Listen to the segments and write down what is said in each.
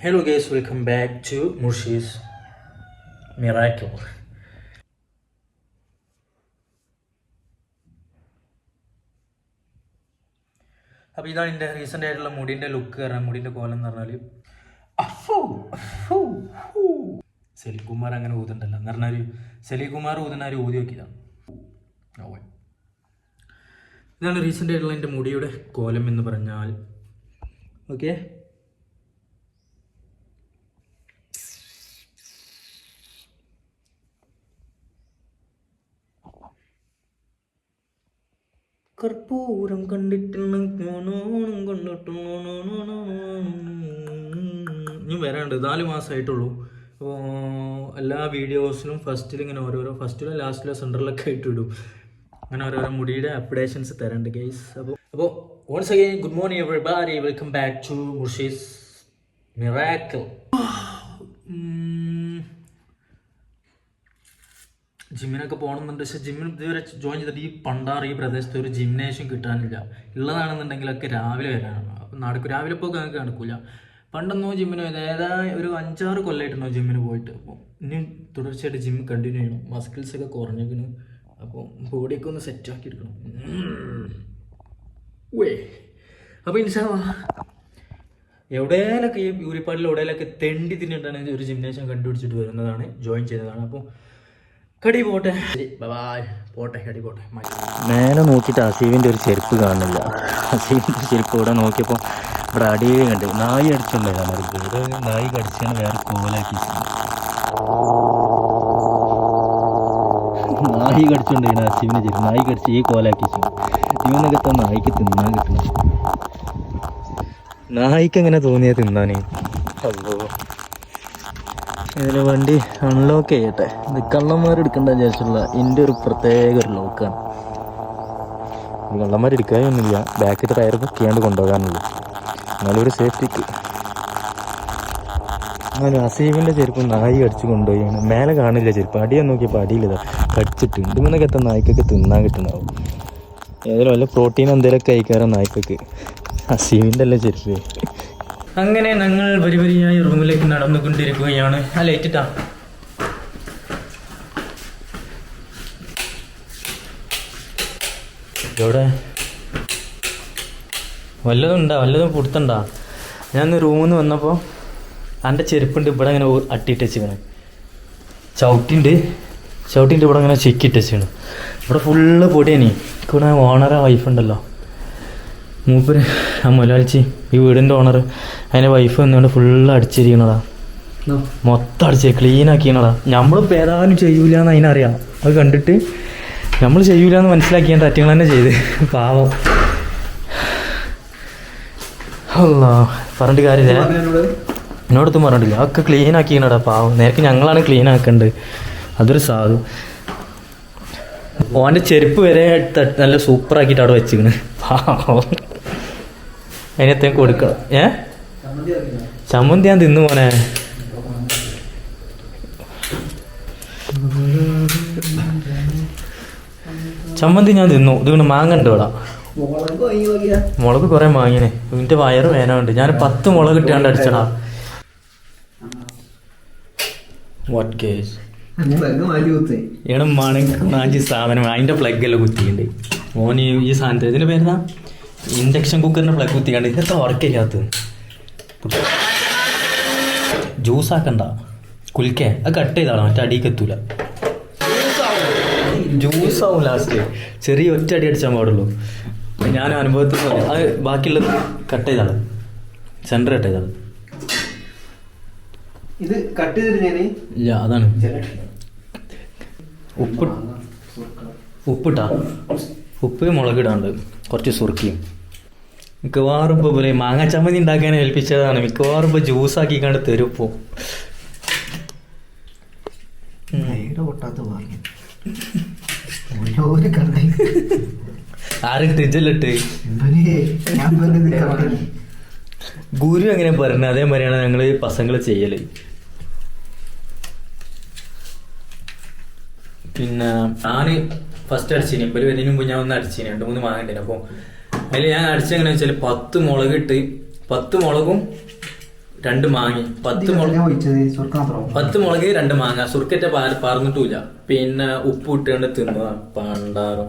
Hello guys, welcome back to Murshi's Miracle. അപ്പോൾ ഇതാണ് എൻ്റെ റീസെൻ്റ് ആയിട്ടുള്ള മുടിൻ്റെ ലുക്ക് കാരണം മുടിൻ്റെ കോലം എന്ന് പറഞ്ഞാൽ സലികുമാർ അങ്ങനെ ഊതുണ്ടല്ലോ എന്ന് പറഞ്ഞാൽ സലികുമാർ ഊതുന്ന ഒരു ഊതി നോക്കിയതാണ്. ഇതാണ് റീസെൻ്റ് ആയിട്ടുള്ള എൻ്റെ മുടിയുടെ കോലം എന്ന് പറഞ്ഞാൽ. ഓക്കെ, കർപ്പൂരം കണ്ടിട്ടുള്ള ഇനി വരാണ്ട് 4 മാസമായിട്ടുള്ളൂ. അപ്പോൾ എല്ലാ വീഡിയോസിലും ഫസ്റ്റിൽ ഇങ്ങനെ ഓരോരോ ഫസ്റ്റിലും ലാസ്റ്റിലും സെൻറ്ററിലൊക്കെ ആയിട്ട് ഇടും. അങ്ങനെ ഓരോരോ മുടിയുടെ അപ്ഡേഷൻസ് തരണ്ട് ഗൈസ്. അപ്പോൾ once again good morning everybody, welcome back to Murshi's miracle. ജിമ്മിനൊക്കെ പോകണമെന്നുണ്ട്, പക്ഷെ ജിമ്മിന് ഇതുവരെ ജോയിൻ ചെയ്തിട്ട് ഈ പണ്ടാറ് ഈ പ്രദേശത്ത് ഒരു ജിംനേഷ്യം കിട്ടാനില്ല. ഉള്ളതാണെന്നുണ്ടെങ്കിലൊക്കെ രാവിലെ വരാനാണ്. അപ്പം രാവിലെ പോയി ഞങ്ങൾക്ക് നടക്കില്ല. പണ്ടൊന്നോ ജിമ്മിന് ഏതായ ഒരു 5-6 കൊല്ലമായിട്ടുണ്ടോ ജിമ്മിന് പോയിട്ട്. അപ്പോൾ ഇനി തുടർച്ചയായിട്ട് ജിം കണ്ടിന്യൂ ചെയ്യണം. മസ്കിൾസൊക്കെ കുറഞ്ഞിരിക്കണം. അപ്പോൾ ബോഡിയൊക്കെ ഒന്ന് സെറ്റാക്കി എടുക്കണം. അപ്പോൾ എവിടെയൊക്കെ ഈ യൂരിപ്പാടിൽ എവിടെയൊക്കെ തെണ്ടി തിന്നിട്ടാണ് ഒരു ജിംനേഷ്യം കണ്ടുപിടിച്ചിട്ട് വരുന്നതാണ്, ജോയിൻ ചെയ്തതാണ്. അപ്പോൾ കടി പോട്ടെ, പോട്ടെ കടി പോട്ടെ. മേലെ നോക്കിയിട്ട് അസീവിൻ്റെ ഒരു ചെരുപ്പ് കാണുന്നില്ല. അസീവിൻ്റെ ചെരുപ്പ് ഇവിടെ നോക്കിയപ്പോൾ ഇവിടെ അടിയേ കണ്ട് നായി അടിച്ചുണ്ടായതാണ്. ഒരു നായി കടിച്ചാണ് വേറെ കോലാക്കി. നായി കടിച്ചുണ്ടായിരുന്നു അസീവിൻ്റെ ചെരുപ്പ്. നായി കടിച്ച് ഈ കോലാക്കി. ഇവനൊക്കെ തന്നെ നായിക്ക് തിന്നാൻ കിട്ടണം. നായിക്ക് എങ്ങനെ തോന്നിയാൽ തിന്നാനേ. അല്ലോ ഇതിൽ വണ്ടി അൺലോക്ക് ചെയ്യട്ടെ. ഇത് കള്ളന്മാരെടുക്കേണ്ട വിചാരിച്ചുള്ള എൻ്റെ ഒരു പ്രത്യേക ഒരു ലോക്കാണ്. കള്ളന്മാരെടുക്കാനൊന്നുമില്ല, ബാക്കിൽ ടയർ പൊക്കിയാണ്ട് കൊണ്ടുപോകാനുള്ളൂ, എന്നാലും ഒരു സേഫ്റ്റിക്ക്. അങ്ങനെ അസീവിൻ്റെ ചെരുപ്പ് നായി കടിച്ച് കൊണ്ടുപോയാണ്. മേലെ കാണില്ല ചെരുപ്പ്, അടിയാൻ നോക്കിയപ്പോൾ അടിയിലിതാ കടിച്ചിട്ട്. ഇതുമൊക്കെ എത്താൻ നായ്ക്കൊക്കെ തിന്നാൻ കിട്ടുന്നാവും. ഏതായാലും വല്ല പ്രോട്ടീൻ എന്തെങ്കിലുമൊക്കെ കഴിക്കാറോ നായ്ക്കൊക്കെ. അസീവിൻ്റെ അല്ലേ ചെരുപ്പ്. അങ്ങനെ ഞങ്ങൾ വരിവരിയായി റൂമിലേക്ക് നടന്നുകൊണ്ടിരിക്കുകയാണ്. ആ ലൈറ്റിട്ടാ എവിടെ വല്ലതും പുറത്തുണ്ടാ. ഞാൻ റൂമിൽ നിന്ന് വന്നപ്പോൾ എൻ്റെ ചെരുപ്പുണ്ട് ഇവിടെ ഇങ്ങനെ അട്ടിയിട്ട് വെച്ചിരിക്കണം. ചവിട്ടിൻ്റെ ഇവിടെ ഇങ്ങനെ ചെക്കിയിട്ട് വെച്ചിരിക്കണം. ഇവിടെ ഫുള്ള് പൊടിയാണ്. ഇവിടെ ഓണറെ വൈഫുണ്ടല്ലോ, മൂപ്പര് ആ മുലാളിച്ചി, ഈ വീടിൻ്റെ ഓണർ, അതിൻ്റെ വൈഫ് വന്നുകൊണ്ട് ഫുള്ള് അടിച്ചിരിക്കണടാ. മൊത്തം അടിച്ച് ക്ലീനാക്കിയണടാ. നമ്മളിപ്പോൾ ഏതാനും ചെയ്യൂല എന്ന് അതിനറിയാം. അത് കണ്ടിട്ട് നമ്മൾ ചെയ്യൂല എന്ന് മനസ്സിലാക്കിയാൽ അറ്റങ്ങൾ തന്നെ ചെയ്ത്. പാവം. അല്ലാ, പറഞ്ഞിട്ട് കാര്യമില്ല, എന്നോടൊത്തും പറഞ്ഞിട്ടില്ല. അതൊക്കെ ക്ലീൻ ആക്കിയണടാ പാവം. നേരത്തെ ഞങ്ങളാണ് ക്ലീൻ ആക്കേണ്ടത്. അതൊരു സാധു. ഓൻ്റെ ചെരുപ്പ് വരെ നല്ല സൂപ്പറാക്കിയിട്ട് അവിടെ വെച്ചിക്കണ്. പാവം. അതിനത്തേക്ക് കൊടുക്കണം. ചമ്മന്തി ഞാൻ തിന്നു പോനെ. ചമ്മന്തി ഞാൻ തിന്നു. ഇതുകൊണ്ട് മാങ്ങണ്ട് ഇവിടെ. മുളക് കുറെ മാങ്ങിനെ. ഇതിന്റെ വയറ് വേനുണ്ട്. ഞാൻ 10 മുളക് ഇട്ടാണ്ട് അടിച്ചടാ. വാട്ട് കേസ് മണി സാധനം. അതിന്റെ പ്ലഗ് എല്ലാം കുത്തിയുണ്ട് മോൻ. ഈ സാധനത്തിൽ ഇതിന്റെ പേരെന്താ? ഇൻഡക്ഷൻ കുക്കറിൻ്റെ പ്ലഗ് കുത്തിക്കാണ്ട് ഇന്നത്തെ ഉറക്കില്ലാത്ത ജ്യൂസ് ആക്കണ്ട. കുലിക്കേ അത് കട്ട് ചെയ്താളോ, മറ്റേ അടിക്ക് എത്തൂല. ജ്യൂസ് ആവും ലാസ്റ്റ്. ചെറിയ ഒറ്റ അടി അടിച്ചാൽ പാടുള്ളൂ. ഞാൻ അനുഭവത്തിൽ അത് ബാക്കിയുള്ളത് കട്ട് ചെയ്താള്, സെൻറ്റർ കട്ട് ചെയ്താള്. ഇത് കട്ട് ചെയ്തിട്ട് ഇല്ല, അതാണ് ഉപ്പിട്ടാ. ഉപ്പ് മുളക് ഇടാണ്ട് കുറച്ച് സുറുക്കിയും. മിക്കവാറും ഇപ്പോൾ പോലെ മാങ്ങ ചമ്മന്തി ഉണ്ടാക്കാൻ ഏൽപ്പിച്ചതാണ്. മിക്കവാറും ഇപ്പോൾ ജ്യൂസാക്കി കണ്ട് തരും. ഇപ്പോൾ ആരും തിരിച്ചിലിട്ട് ഗുരു എങ്ങനെ പറയുന്നത് അതേമാതിരിയാണ് ഞങ്ങൾ പസങ്ങൾ ചെയ്യല്. പിന്നെ ഞാൻ ഫസ്റ്റ് അടിച്ചിന്, ഇപ്പോൾ വരുന്നതിന് മുമ്പ് ഞാൻ ഒന്ന് അടിച്ചിന് 2-3 മാങ്ങ. അപ്പോൾ അതിൽ ഞാൻ അടിച്ചെങ്ങനെയാണെന്ന് വെച്ചാൽ 10 മുളക് ഇട്ട് 10 മുളകും 2 മാങ്ങ 10 മുളക് 2 മാങ്ങ സുർക്കറ്റ പറന്നിട്ടില്ല. പിന്നെ ഉപ്പ് ഇട്ടുകൊണ്ട് തിന്നതാ പണ്ടാറും.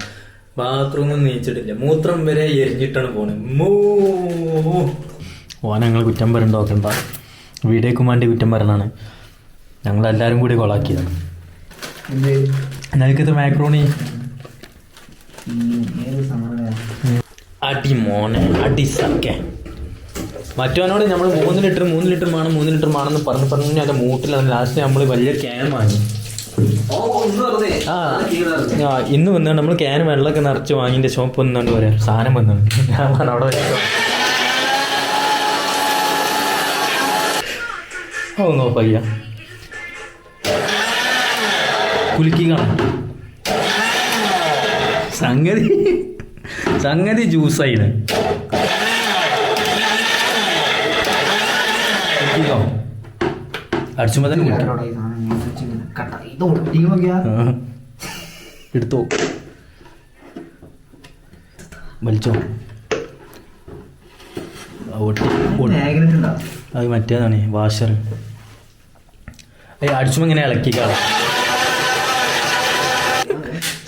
ബാത്റൂമിൽ നീച്ചിട്ടില്ല, മൂത്രം വരെ എരിഞ്ഞിട്ടാണ് പോണത്. ഓന ഞങ്ങൾ കുറ്റം പറയണ്ടോക്കണ്ട, വീഡിയോക്ക് വേണ്ടി കുറ്റം പറയണാണ്. ഞങ്ങളെല്ലാരും കൂടി കൊളാക്കിയതാണ്. നിനക്കിത് മാക്രോണി അടി മോനെ അടി സക്കെ. മറ്റവനോട് നമ്മൾ 3 ലിറ്റർ വേണമെന്ന് പറഞ്ഞ് അതിന്റെ മൂട്ടിൽ ലാസ്റ്റ് നമ്മൾ വലിയ ക്യാൻ വാങ്ങി. ഇന്ന് വന്നാണ് നമ്മൾ ക്യാൻ വെള്ളമൊക്കെ നിറച്ച് വാങ്ങിന്റെ ഷോപ്പ് വന്നാണ്ട് പറയാ സാധനം വന്നാണ്. ഞാൻ അവിടെ വെച്ചോ ഓ പയ്യ കുലുക്കി കാണാം. സംഗതി ജ്യൂസായിന്. അടിച്ചുമ്പോ തന്നെ എടുത്തോ വലിച്ചോ. അത് മറ്റേതാണ് വാഷർ. അടിച്ചുമ്പോ ഇങ്ങനെ ഇളക്കിക്കാളാം.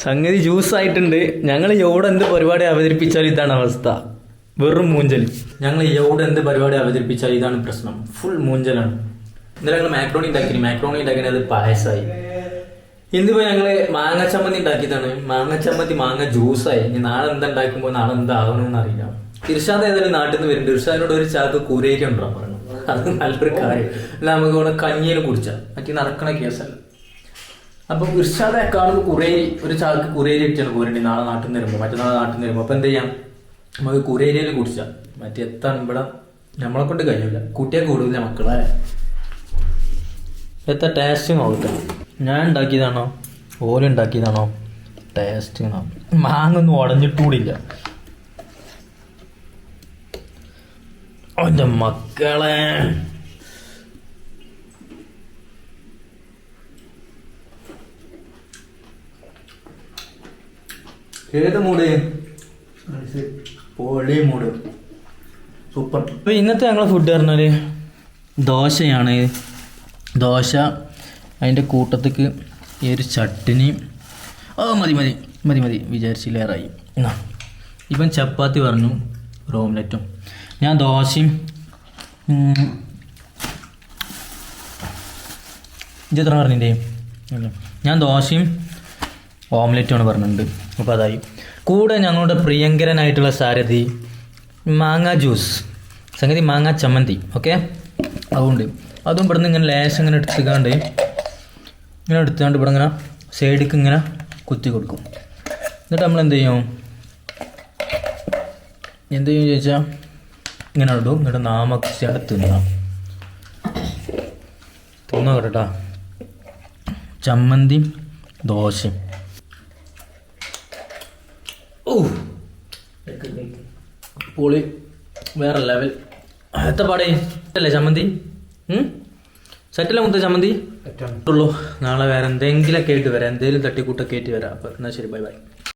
സംഗതി ജ്യൂസ് ആയിട്ടുണ്ട്. ഞങ്ങൾ എവിടെ എന്ത് പരിപാടി അവതരിപ്പിച്ചാലും ഇതാണ് അവസ്ഥ, വെറും മൂഞ്ചൽ. ഞങ്ങൾ എവിടെ എന്ത് പരിപാടി അവതരിപ്പിച്ചാലും ഇതാണ് പ്രശ്നം, ഫുൾ മൂഞ്ചലാണ്. ഇന്നലെ ഞങ്ങൾ മാക്രോണി ഉണ്ടാക്കിയത് അത് പായസമായി. ഇന്നിപ്പോ ഞങ്ങള് മാങ്ങ ചമ്മന്തി ഉണ്ടാക്കിയതാണ്. മാങ്ങ ജ്യൂസായി. ഇനി നാളെ എന്താ ഉണ്ടാക്കുമ്പോൾ നാളെ എന്താകണമെന്ന് അറിയില്ല. ഇർഷാദ് ഏതായാലും നാട്ടിൽ നിന്ന് വരുന്നുണ്ട്. ഇർഷാദിനോട് ഒരു ചാക്ക് കുരേരി ഉണ്ടോ പറഞ്ഞു. അത് നല്ലൊരു കാര്യം. അല്ല നമുക്ക് ഇവിടെ കഞ്ഞിയിൽ കുടിച്ചാൽ മറ്റേ നടക്കണ കേസല്ല. അപ്പൊ ഇർഷാദെ കാണുമ്പോൾ കുരേരി, ഒരു ചാക്ക് കുരേരി ഇട്ടാണ് പോരണ്ടി നാളെ നാട്ടിൽ നിന്ന് വരുമ്പോൾ, മറ്റന്നാളെ നാട്ടിൽ നിന്ന് വരുമ്പോൾ. അപ്പൊ എന്ത് ചെയ്യാം, നമുക്ക് കുരേരിയിൽ കുടിച്ചാൽ മറ്റേ എത്താണ് ഇവിടെ നമ്മളെ കൊണ്ട് കഴിയില്ല. കുട്ടിയെ കൂടുതല മക്കളെ. എത്ര ടേസ്റ്റ് നോക്കട്ടെ. ഞാൻ ഉണ്ടാക്കിയതാണോ ഓലുണ്ടാക്കിയതാണോ ടേസ്റ്റ്? മാങ്ങൊന്നും ഉടഞ്ഞിട്ടുകൂടില്ല. എൻ്റെ മക്കളെ ഏത് മൂട്? പൊളി മൂട്, സൂപ്പർ. അപ്പൊ ഇന്നത്തെ ഞങ്ങളെ ഫുഡ് പറഞ്ഞാല് ദോശയാണ്. ദോശ, അതിൻ്റെ കൂട്ടത്തേക്ക് ഈ ഒരു ചട്ടിനി. മതി വിചാരിച്ചില്ലേറായി. ഇവൻ ചപ്പാത്തി പറഞ്ഞു, ഒരു ഓംലെറ്റും. ഞാൻ ദോശയും ഇതെത്ര പറഞ്ഞില്ലേ? ഞാൻ ദോശയും ഓംലെറ്റുമാണ് പറഞ്ഞിട്ടുണ്ട്. അപ്പോൾ അതായി. കൂടെ ഞങ്ങളുടെ പ്രിയങ്കരനായിട്ടുള്ള സാരഥി മാങ്ങ ജ്യൂസ്, സംഗതി മാങ്ങ ചമ്മന്തി. ഓക്കെ, അതുകൊണ്ട് അതും ഇവിടുന്ന് ഇങ്ങനെ ലേശം ഇങ്ങനെ എടുത്തുകൊണ്ട് ഇവിടെ ഇങ്ങനെ സൈഡിക്ക് ഇങ്ങനെ കുത്തി കൊടുക്കും. എന്നിട്ട് നമ്മൾ എന്ത് ചെയ്യും ചോദിച്ചാൽ ഇങ്ങനെ ഇടും. എന്നിട്ട് നാമക്സിയാണ് തിന്നാം കേട്ടോ. ചമ്മന്തി ദോശയും പൊളി, വേറെ ലെവൽ. എത്ര പാടേ അല്ലേ ചമ്മന്തി? സെറ്റല്ലേ മുത്ത ചമ്മന്തി? ഉള്ളൂ. നാളെ വേറെ എന്തെങ്കിലുമൊക്കെ ആയിട്ട് വരാം, എന്തെങ്കിലും തട്ടിക്കൂട്ടൊക്കെ ആയിട്ട് വരാം. അപ്പം എന്നാൽ ശരി, ബൈ.